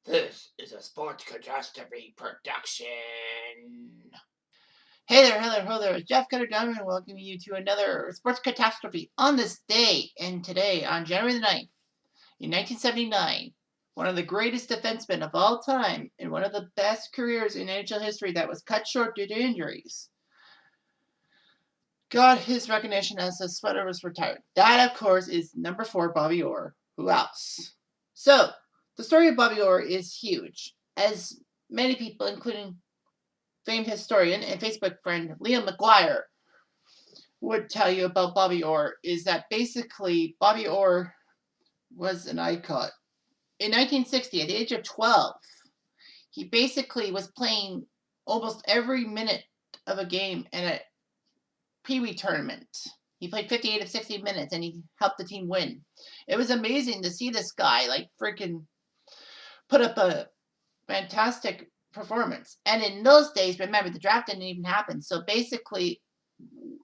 This is a Sports Catastrophe production. Hey there, hello there. It's Jeff Cutastrophe welcoming you to another Sports Catastrophe on this day. And today, on January the 9th, in 1979, one of the greatest defensemen of all time and one of the best careers in NHL history that was cut short due to injuries, got his recognition as the sweater was retired. That, of course, is number 4, Bobby Orr. Who else? So, the story of Bobby Orr is huge, as many people, including famed historian and Facebook friend Liam Maguire, would tell you about Bobby Orr, is that basically Bobby Orr was an icon. In 1960, at the age of 12, he basically was playing almost every minute of a game in a Pee Wee tournament. He played 58 of 60 minutes and he helped the team win. It was amazing to see this guy like freaking put up a fantastic performance. And in those days, remember, the draft didn't even happen. So basically,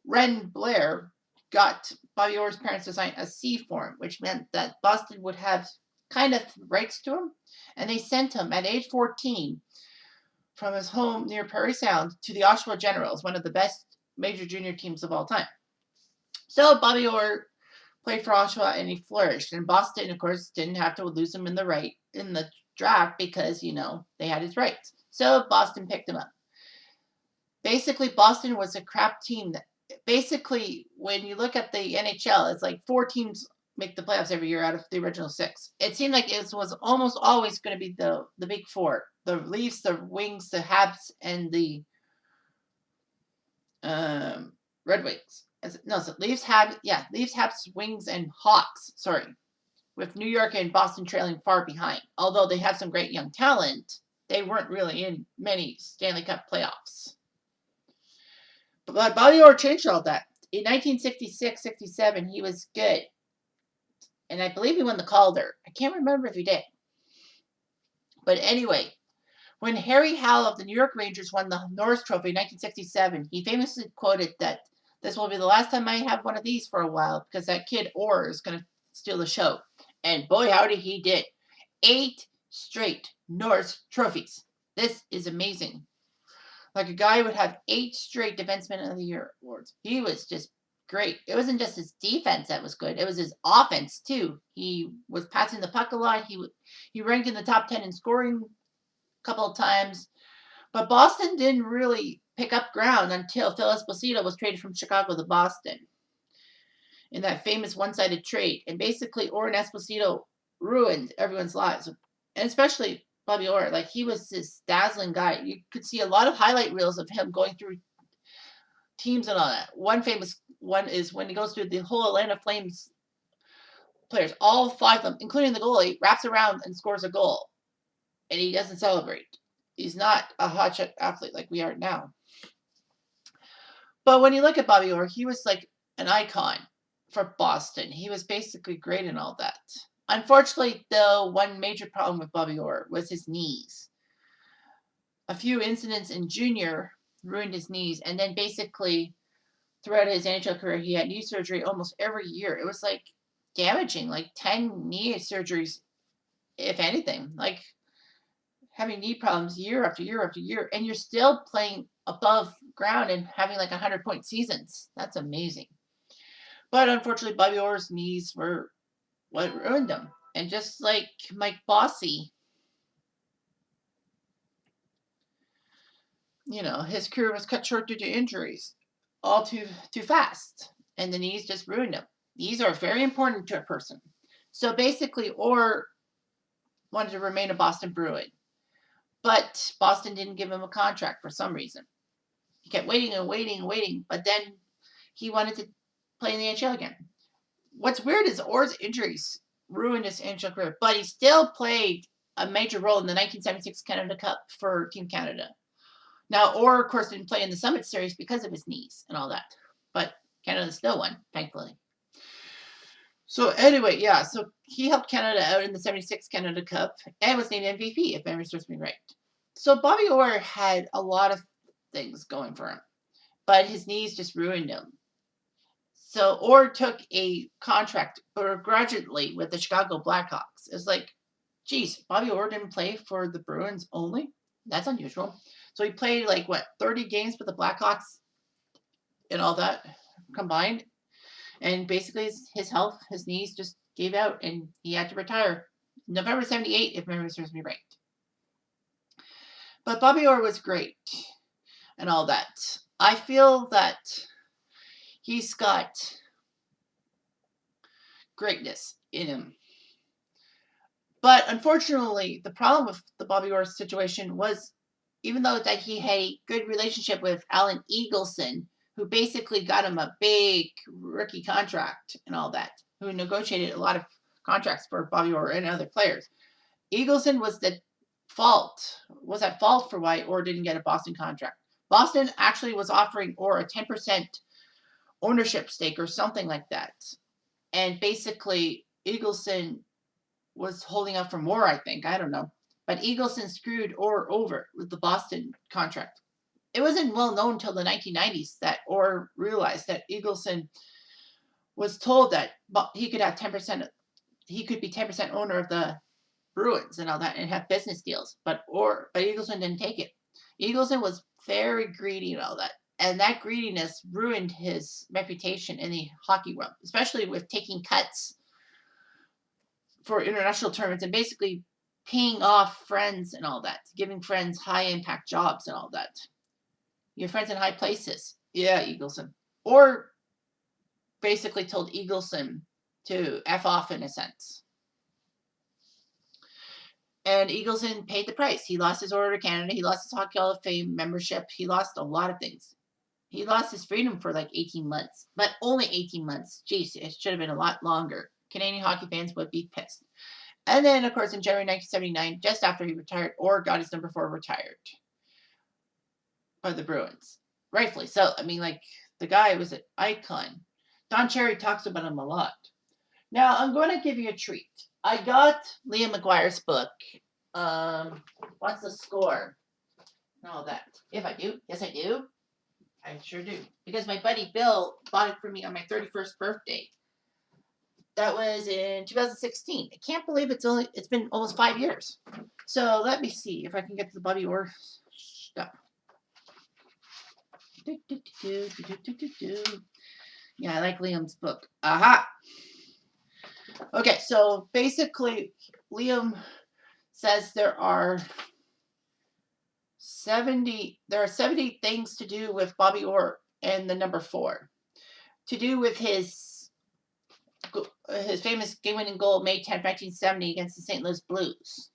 Ren Blair got Bobby Orr's parents to sign a C form, which meant that Boston would have kind of rights to him. And they sent him at age 14 from his home near Prairie Sound to the Oshawa Generals, one of the best major junior teams of all time. So Bobby Orr played for Oshawa and he flourished. And Boston, of course, didn't have to lose him in the draft because, they had his rights. So Boston picked him up. Basically, Boston was a crap team. Basically, when you look at the NHL, it's like 4 teams make the playoffs every year out of the original 6. It seemed like it was almost always going to be the big 4. The Leafs, the Wings, the Habs, and the Red Wings. So Leafs, Habs, Wings, and Hawks. Sorry. With New York and Boston trailing far behind. Although they have some great young talent, they weren't really in many Stanley Cup playoffs. But Bobby Orr changed all that. In 1966-67, he was good. And I believe he won the Calder. I can't remember if he did. But anyway, when Harry Howell of the New York Rangers won the Norris Trophy in 1967, he famously quoted that this will be the last time I have one of these for a while because that kid Orr is going to steal the show. And boy, howdy, he did. 8 straight Norris trophies. This is amazing. Like a guy would have 8 straight Defenseman of the Year awards. He was just great. It wasn't just his defense that was good. It was his offense, too. He was passing the puck a lot. He ranked in the top 10 in scoring a couple of times. But Boston didn't really pick up ground until Phil Esposito was traded from Chicago to Boston in that famous one-sided trade. And basically, Orr and Esposito ruined everyone's lives, and especially Bobby Orr. Like, he was this dazzling guy. You could see a lot of highlight reels of him going through teams and all that. One famous one is when he goes through the whole Atlanta Flames players, all 5 of them, including the goalie, wraps around and scores a goal. And he doesn't celebrate. He's not a hotshot athlete like we are now. But when you look at Bobby Orr, he was like an icon for Boston. He was basically great in all that. Unfortunately, though, one major problem with Bobby Orr was his knees. A few incidents in junior ruined his knees, and then basically throughout his NHL career, he had knee surgery almost every year. It was like damaging, like 10 knee surgeries, if anything. Like having knee problems year after year after year, and you're still playing above ground and having like 100-point seasons. That's amazing. But unfortunately, Bobby Orr's knees were what ruined him. And just like Mike Bossy, his career was cut short due to injuries, all too fast. And the knees just ruined him. Knees are very important to a person. So basically, Orr wanted to remain a Boston Bruin. But Boston didn't give him a contract for some reason. He kept waiting and waiting and waiting, but then he wanted to play in the NHL again. What's weird is Orr's injuries ruined his NHL career, but he still played a major role in the 1976 Canada Cup for Team Canada. Now, Orr, of course, didn't play in the Summit Series because of his knees and all that, but Canada still won, thankfully. So anyway, so he helped Canada out in the 76 Canada Cup and was named MVP, if memory serves me right. So Bobby Orr had a lot of things going for him, but his knees just ruined him. So Orr took a contract begrudgingly with the Chicago Blackhawks. It was like geez, Bobby Orr didn't play for the Bruins only? That's unusual. So he played like, what, 30 games with the Blackhawks and all that combined. And basically his health, his knees just gave out and he had to retire. November 78, if memory serves me right. But Bobby Orr was great and all that. I feel that he's got greatness in him. But unfortunately, the problem with the Bobby Orr situation was, even though that he had a good relationship with Alan Eagleson, who basically got him a big rookie contract and all that, who negotiated a lot of contracts for Bobby Orr and other players. Eagleson was at fault for why Orr didn't get a Boston contract. Boston actually was offering Orr a 10% ownership stake or something like that. And basically, Eagleson was holding up for more, I think. I don't know. But Eagleson screwed Orr over with the Boston contract. It wasn't well known until the 1990s that Orr realized that Eagleson was told that he could have 10%. He could be 10% owner of the Bruins and all that and have business deals. But Eagleson didn't take it. Eagleson was very greedy and all that. And that greediness ruined his reputation in the hockey world, especially with taking cuts for international tournaments and basically paying off friends and all that, giving friends high impact jobs and all that. Your friends in high places. Yeah, Eagleson. Or basically told Eagleson to F off in a sense. And Eagleson paid the price. He lost his Order to Canada. He lost his Hockey Hall of Fame membership. He lost a lot of things. He lost his freedom for like 18 months. But only 18 months. Jeez, it should have been a lot longer. Canadian hockey fans would be pissed. And then, of course, in January 1979, just after he retired, Orr got his number 4 retired by the Bruins. Rightfully so. I mean, like, the guy was an icon. Don Cherry talks about him a lot. Now, I'm going to give you a treat. I got Liam Maguire's book. What's the score? And all that. If I do. Yes, I do. I sure do. Because my buddy Bill bought it for me on my 31st birthday. That was in 2016. I can't believe it's been almost 5 years. So let me see if I can get to the Bobby Orr stuff. Yeah, I like Liam's book. Aha! Okay, so basically, Liam says there are 70 things to do with Bobby Orr and the number 4. To do with his famous game-winning goal May 10, 1970 against the St. Louis Blues.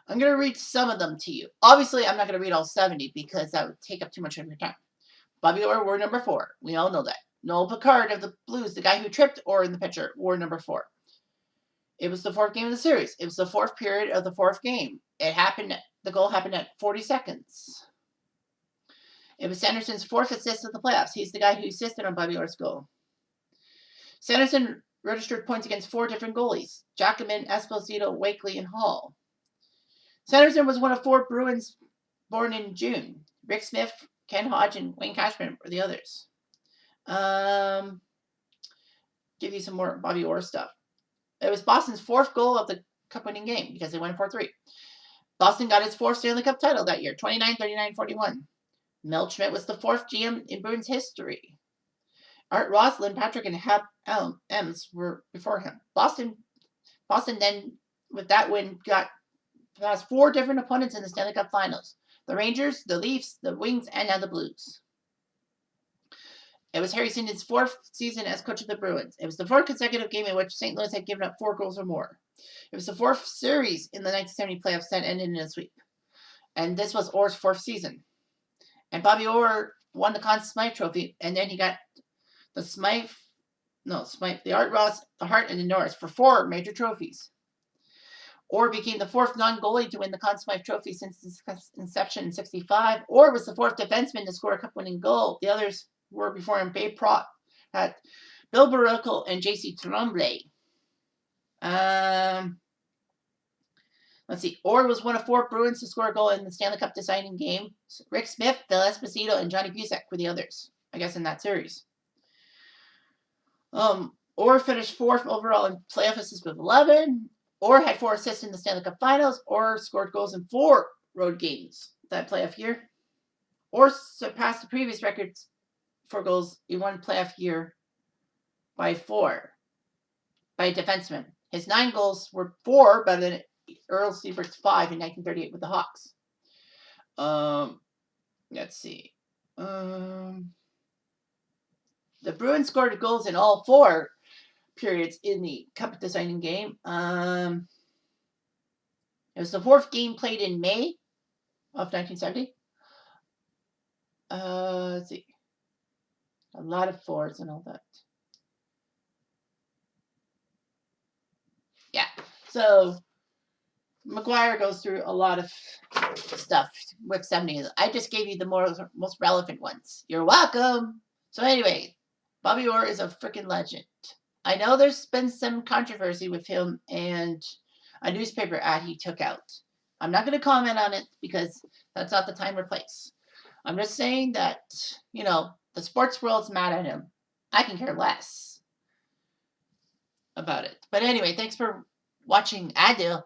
I'm going to read some of them to you. Obviously, I'm not going to read all 70 because that would take up too much of your time. Bobby Orr wore number 4. We all know that. Noel Picard of the Blues, the guy who tripped Orr in the pitcher, wore number 4. It was the 4th game of the series. It was the 4th period of the 4th game. The goal happened at 40 seconds. It was Sanderson's 4th assist of the playoffs. He's the guy who assisted on Bobby Orr's goal. Sanderson registered points against 4 different goalies: Jackman, Esposito, Wakely, and Hall. Sanderson was one of 4 Bruins born in June. Rick Smith, Ken Hodge, and Wayne Cashman were the others. Give you some more Bobby Orr stuff. It was Boston's 4th goal of the cup-winning game because they won 4-3. Boston got its 4th Stanley Cup title that year, 29, 39, 41. Mel Schmidt was the 4th GM in Bruins history. Art Ross, Lynn Patrick, and Hap Ems were before him. Boston then, with that win, got past 4 different opponents in the Stanley Cup Finals. The Rangers, the Leafs, the Wings, and now the Blues. It was Harry Sinden's 4th season as coach of the Bruins. It was the 4th consecutive game in which St. Louis had given up 4 goals or more. It was the 4th series in the 1970 playoffs that ended in a sweep. And this was Orr's 4th season. And Bobby Orr won the Conn Smythe Trophy, and then he got the Art Ross, the Hart, and the Norris for 4 major trophies. Orr became the 4th non-goalie to win the Conn Smythe Trophy since its inception in 1965. Orr was the 4th defenseman to score a cup-winning goal. The others were before him: Babe Pratt, Bill Baruchel, and J.C. Tremblay. Let's see. Orr was one of 4 Bruins to score a goal in the Stanley Cup deciding game. Rick Smith, Phil Esposito, and Johnny Busak were the others, I guess, in that series. Orr finished 4th overall in playoff assists with 11. Orr had 4 assists in the Stanley Cup Finals. Orr scored goals in 4 road games that playoff year. Orr surpassed the previous records for goals in one playoff year by 4 by a defenseman. His 9 goals were 4 better than Earl Siebert's 5 in 1938 with the Hawks. Let's see. The Bruins scored goals in all 4 periods in the cup deciding game. It was the 4th game played in May of 1970. Let's see. A lot of 4s and all that. Yeah. So Maguire goes through a lot of stuff with 70s. I just gave you the most relevant ones. You're welcome. So anyway, Bobby Orr is a freaking legend. I know there's been some controversy with him and a newspaper ad he took out. I'm not going to comment on it because that's not the time or place. I'm just saying that, the sports world's mad at him. I can care less about it. But anyway, thanks for watching. I do.